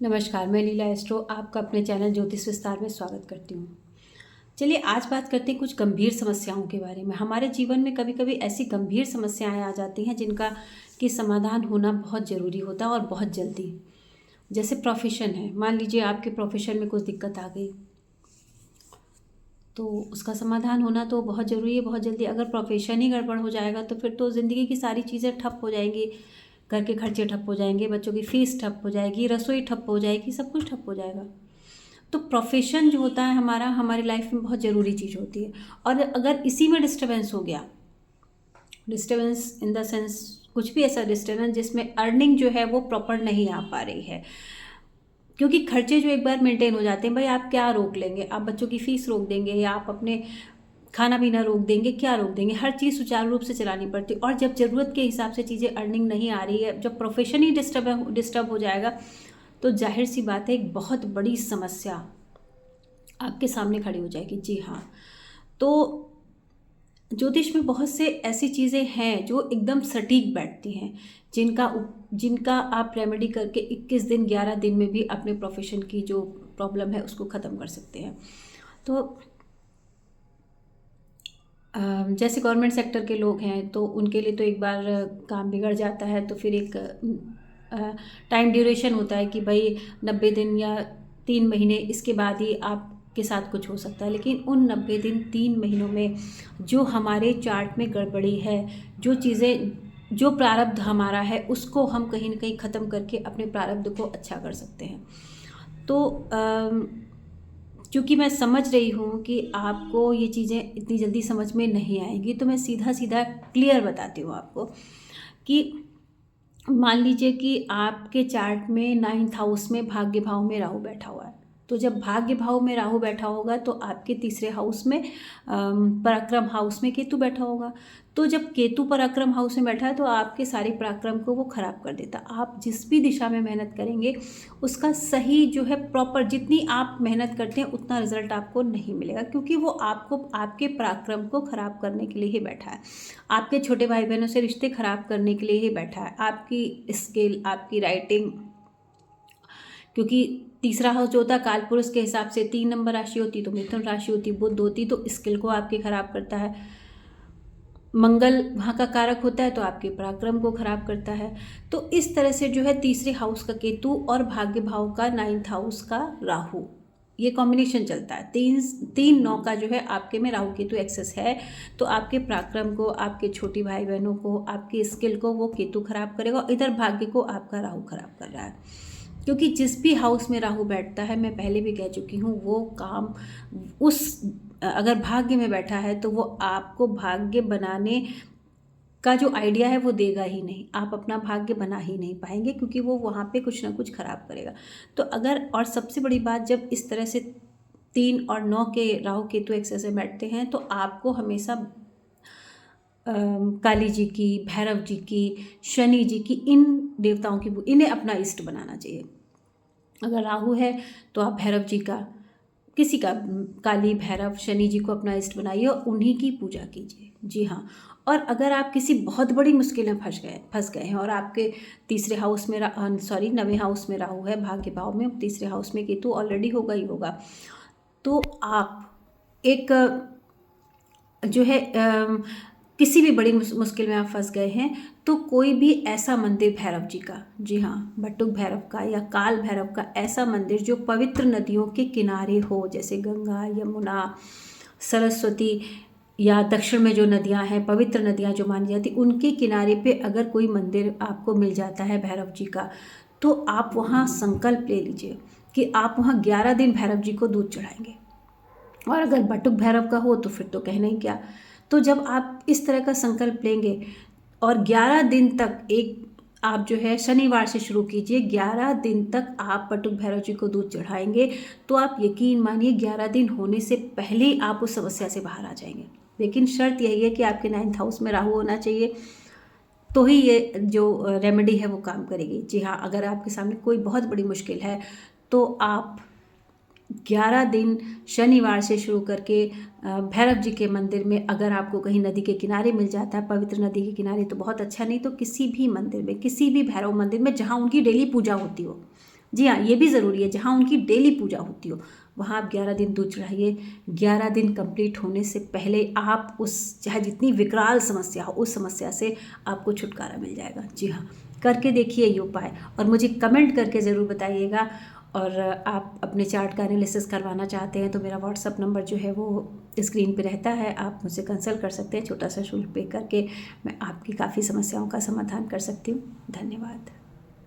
नमस्कार, मैं लीला एस्ट्रो आपका अपने चैनल ज्योतिष विस्तार में स्वागत करती हूँ। चलिए आज बात करते हैं कुछ गंभीर समस्याओं के बारे में। हमारे जीवन में कभी-कभी ऐसी गंभीर समस्याएं आ जाती हैं जिनका कि समाधान होना बहुत ज़रूरी होता है और बहुत जल्दी। जैसे प्रोफेशन है, मान लीजिए आपके प्रोफेशन में कुछ दिक्कत आ गई, तो उसका समाधान होना तो बहुत ज़रूरी है, बहुत जल्दी। अगर प्रोफेशन ही गड़बड़ हो जाएगा तो फिर तो ज़िंदगी की सारी चीज़ें ठप हो जाएंगी। घर के खर्चे ठप हो जाएंगे, बच्चों की फ़ीस ठप हो जाएगी, रसोई ठप हो जाएगी, सब कुछ ठप हो जाएगा। तो प्रोफेशन जो होता है हमारा, हमारी लाइफ में बहुत ज़रूरी चीज़ होती है। और अगर इसी में डिस्टर्बेंस हो गया, डिस्टर्बेंस इन द सेंस कुछ भी ऐसा डिस्टर्बेंस जिसमें अर्निंग जो है वो प्रॉपर नहीं आ पा रही है, क्योंकि खर्चे जो एक बार मेंटेन हो जाते हैं, भाई आप क्या रोक लेंगे? आप बच्चों की फ़ीस रोक देंगे या आप अपने खाना पीना रोक देंगे? क्या रोक देंगे? हर चीज़ सुचारू रूप से चलानी पड़ती है। और जब ज़रूरत के हिसाब से चीज़ें अर्निंग नहीं आ रही है, जब प्रोफेशन ही डिस्टर्ब हो जाएगा, तो जाहिर सी बात है एक बहुत बड़ी समस्या आपके सामने खड़ी हो जाएगी। जी हाँ, तो ज्योतिष में बहुत से ऐसी चीज़ें हैं जो एकदम सटीक बैठती हैं, जिनका आप रेमेडी करके 21 दिन 11 दिन में भी अपने प्रोफेशन की जो प्रॉब्लम है उसको ख़त्म कर सकते हैं। तो जैसे गवर्नमेंट सेक्टर के लोग हैं तो उनके लिए तो एक बार काम बिगड़ जाता है तो फिर एक टाइम ड्यूरेशन होता है कि भाई 90 दिन या 3 महीने, इसके बाद ही आपके साथ कुछ हो सकता है। लेकिन उन 90 दिन 3 महीनों में जो हमारे चार्ट में गड़बड़ी है, जो चीज़ें, जो प्रारब्ध हमारा है, उसको हम कहीं ना कहीं ख़त्म करके अपने प्रारब्ध को अच्छा कर सकते हैं। तो क्योंकि मैं समझ रही हूँ कि आपको ये चीज़ें इतनी जल्दी समझ में नहीं आएंगी, तो मैं सीधा सीधा क्लियर बताती हूँ आपको कि मान लीजिए कि आपके चार्ट में 9th हाउस में भाग्य भाव में राहु बैठा हुआ है। तो जब भाग्य भाव में राहु बैठा होगा तो आपके तीसरे हाउस में पराक्रम हाउस में केतु बैठा होगा। तो जब केतु पराक्रम हाउस में बैठा है तो आपके सारे पराक्रम को वो खराब कर देता। आप जिस भी दिशा में मेहनत करेंगे उसका सही जो है प्रॉपर, जितनी आप मेहनत करते हैं उतना रिजल्ट आपको नहीं मिलेगा, क्योंकि वो आपको आपके पराक्रम को खराब करने के लिए ही बैठा है। आपके छोटे भाई बहनों से रिश्ते खराब करने के लिए ही बैठा है। आपकी स्किल, आपकी राइटिंग, क्योंकि तीसरा हाउस जो होता है काल पुरुष के हिसाब से 3 नंबर राशि होती तो मिथुन राशि होती, बुध होती, तो स्किल को आपके खराब करता है। मंगल वहाँ का कारक होता है तो आपके पराक्रम को खराब करता है। तो इस तरह से जो है तीसरे हाउस का केतु और भाग्य भाव का 9th हाउस का राहु, ये कॉम्बिनेशन चलता है। 3 3 9 का जो है आपके में राहु केतु एक्सेस है, तो आपके पराक्रम को, आपके छोटी भाई बहनों को, आपकी स्किल को वो केतु खराब करेगा, और इधर भाग्य को आपका राहु खराब कर रहा है। क्योंकि जिस भी हाउस में राहु बैठता है, मैं पहले भी कह चुकी हूँ, वो काम उस अगर भाग्य में बैठा है तो वो आपको भाग्य बनाने का जो आइडिया है वो देगा ही नहीं। आप अपना भाग्य बना ही नहीं पाएंगे, क्योंकि वो वहाँ पे कुछ ना कुछ खराब करेगा। तो अगर, और सबसे बड़ी बात, जब इस तरह से 3 और 9 के राहु केतु एक्सेस में बैठते हैं तो आपको हमेशा काली जी की, भैरव जी की, शनि जी की, इन देवताओं की, इन्हें अपना इष्ट बनाना चाहिए। अगर राहु है तो आप भैरव जी का, किसी का, काली, भैरव, शनि जी को अपना इष्ट बनाइए और उन्हीं की पूजा कीजिए। जी हाँ। और अगर आप किसी बहुत बड़ी मुश्किल में फंस गए हैं और आपके तीसरे हाउस में 9वें हाउस में राहु है, भाग्य भाव में, तीसरे हाउस में केतु ऑलरेडी होगा ही होगा, तो आप एक जो है किसी भी बड़ी मुश्किल में आप फंस गए हैं तो कोई भी ऐसा मंदिर भैरव जी का, जी हाँ, बटुक भैरव का या काल भैरव का ऐसा मंदिर जो पवित्र नदियों के किनारे हो, जैसे गंगा, यमुना, सरस्वती, या दक्षिण में जो नदियां हैं, पवित्र नदियां जो मानी जाती, उनके किनारे पे अगर कोई मंदिर आपको मिल जाता है भैरव जी का, तो आप वहाँ संकल्प ले लीजिए कि आप वहाँ 11 दिन भैरव जी को दूध चढ़ाएंगे। और अगर बटुक भैरव का हो तो फिर तो कहना ही क्या। तो जब आप इस तरह का संकल्प लेंगे और 11 दिन तक, एक आप जो है शनिवार से शुरू कीजिए, 11 दिन तक आप बटुक भैरव जी को दूध चढ़ाएंगे, तो आप यकीन मानिए 11 दिन होने से पहले ही आप उस समस्या से बाहर आ जाएंगे। लेकिन शर्त यही है कि आपके 9th हाउस में राहु होना चाहिए, तो ही ये जो रेमेडी है वो काम करेगी। जी हाँ, अगर आपके सामने कोई बहुत बड़ी मुश्किल है तो आप 11 दिन शनिवार से शुरू करके भैरव जी के मंदिर में, अगर आपको कहीं नदी के किनारे मिल जाता है, पवित्र नदी के किनारे, तो बहुत अच्छा, नहीं तो किसी भी मंदिर में, किसी भी भैरव मंदिर में जहाँ उनकी डेली पूजा होती हो, जी हाँ, ये भी ज़रूरी है, जहाँ उनकी डेली पूजा होती हो वहाँ आप 11 दिन दूध चढ़ाइए। 11 दिन कंप्लीट होने से पहले आप उस चाहे जितनी विकराल समस्या हो उस समस्या से आपको छुटकारा मिल जाएगा। जी हाँ, करके देखिए ये उपाय और मुझे कमेंट करके ज़रूर बताइएगा। और आप अपने चार्ट का एनालिसिस करवाना चाहते हैं तो मेरा व्हाट्सअप नंबर जो है वो स्क्रीन पे रहता है, आप मुझसे कंसल्ट कर सकते हैं। छोटा सा शुल्क पे करके मैं आपकी काफ़ी समस्याओं का समाधान कर सकती हूँ। धन्यवाद।